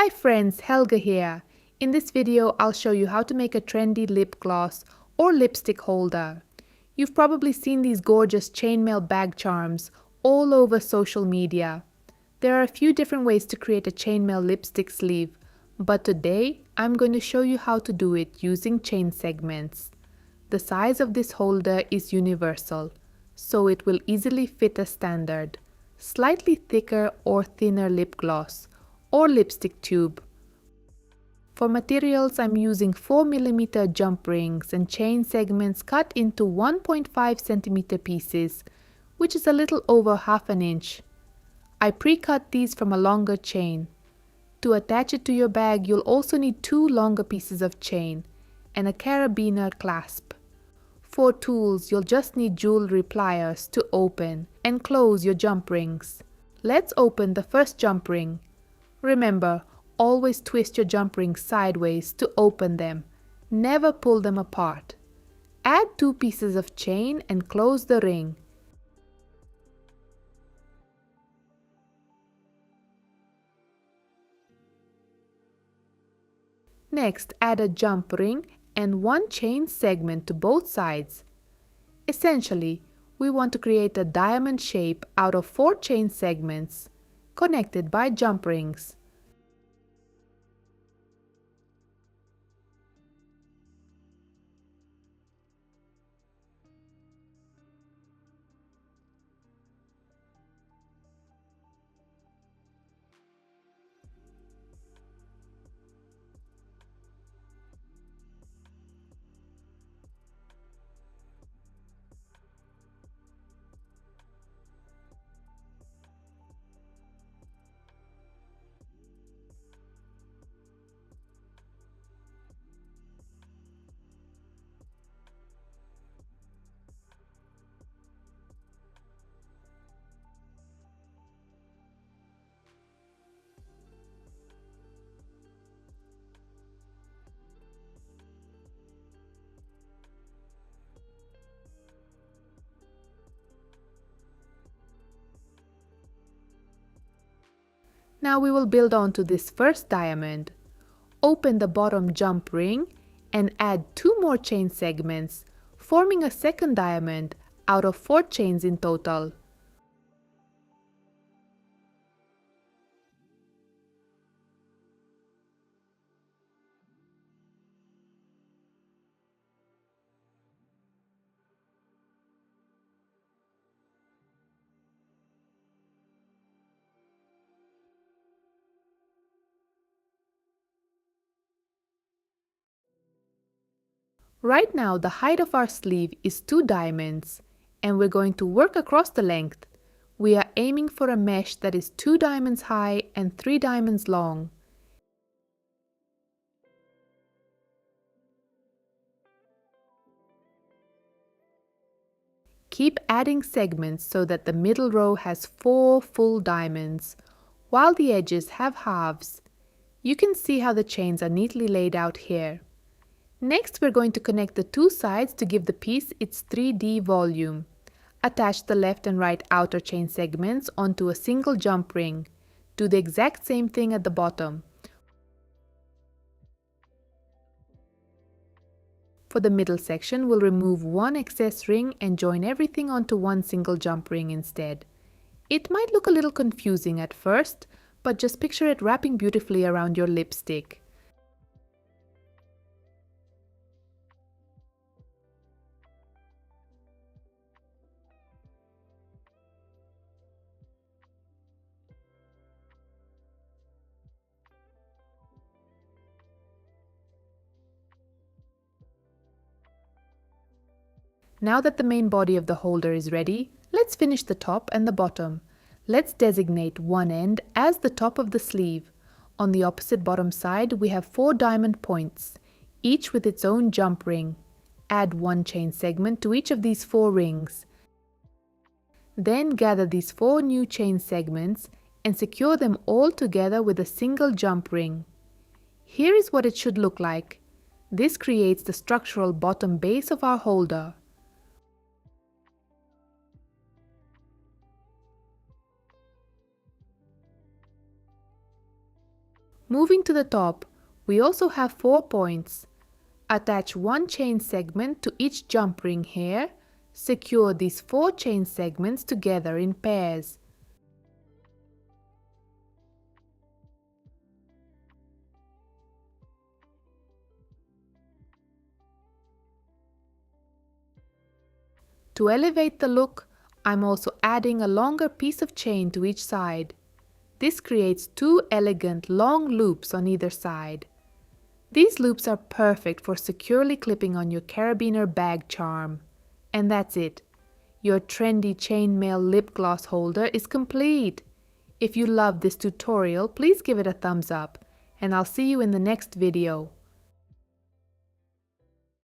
Hi friends, Helga here. In this video, I'll show you how to make a trendy lip gloss or lipstick holder. You've probably seen these gorgeous chainmail bag charms all over social media. There are a few different ways to create a chainmail lipstick sleeve, but today I'm going to show you how to do it using chain segments. The size of this holder is universal, so it will easily fit a standard, slightly thicker or thinner lip gloss or lipstick tube. For materials, I'm using 4mm jump rings and chain segments cut into 1.5cm pieces, which is a little over ½ inch. I pre-cut these from a longer chain. To attach it to your bag, you'll also need 2 longer pieces of chain and a carabiner clasp. For tools, you'll just need jewelry pliers to open and close your jump rings. Let's open the first jump ring. Remember, always twist your jump rings sideways to open them. Never pull them apart. Add 2 pieces of chain and close the ring. Next, add a jump ring and 1 chain segment to both sides. Essentially, we want to create a diamond shape out of 4 chain segments, connected by jump rings. Now we will build onto this first diamond. Open the bottom jump ring and add 2 more chain segments, forming a second diamond out of 4 chains in total. Right now, the height of our sleeve is 2 diamonds, and we're going to work across the length. We are aiming for a mesh that is 2 diamonds high and 3 diamonds long. Keep adding segments so that the middle row has 4 full diamonds, while the edges have halves. You can see how the chains are neatly laid out here. Next, we're going to connect the 2 sides to give the piece its 3D volume. Attach the left and right outer chain segments onto a single jump ring. Do the exact same thing at the bottom. For the middle section, we'll remove 1 excess ring and join everything onto 1 single jump ring instead. It might look a little confusing at first, but just picture it wrapping beautifully around your lipstick. Now that the main body of the holder is ready, let's finish the top and the bottom. Let's designate one end as the top of the sleeve. On the opposite bottom side, we have 4 diamond points, each with its own jump ring. Add 1 chain segment to each of these 4 rings. Then gather these 4 new chain segments and secure them all together with a single jump ring. Here is what it should look like. This creates the structural bottom base of our holder. Moving to the top, we also have 4 points. Attach one chain segment to each jump ring here. Secure these 4 chain segments together in pairs. To elevate the look, I'm also adding a longer piece of chain to each side. This creates 2 elegant long loops on either side. These loops are perfect for securely clipping on your carabiner bag charm. And that's it. Your trendy chainmail lip gloss holder is complete. If you loved this tutorial, please give it a thumbs up, and I'll see you in the next video.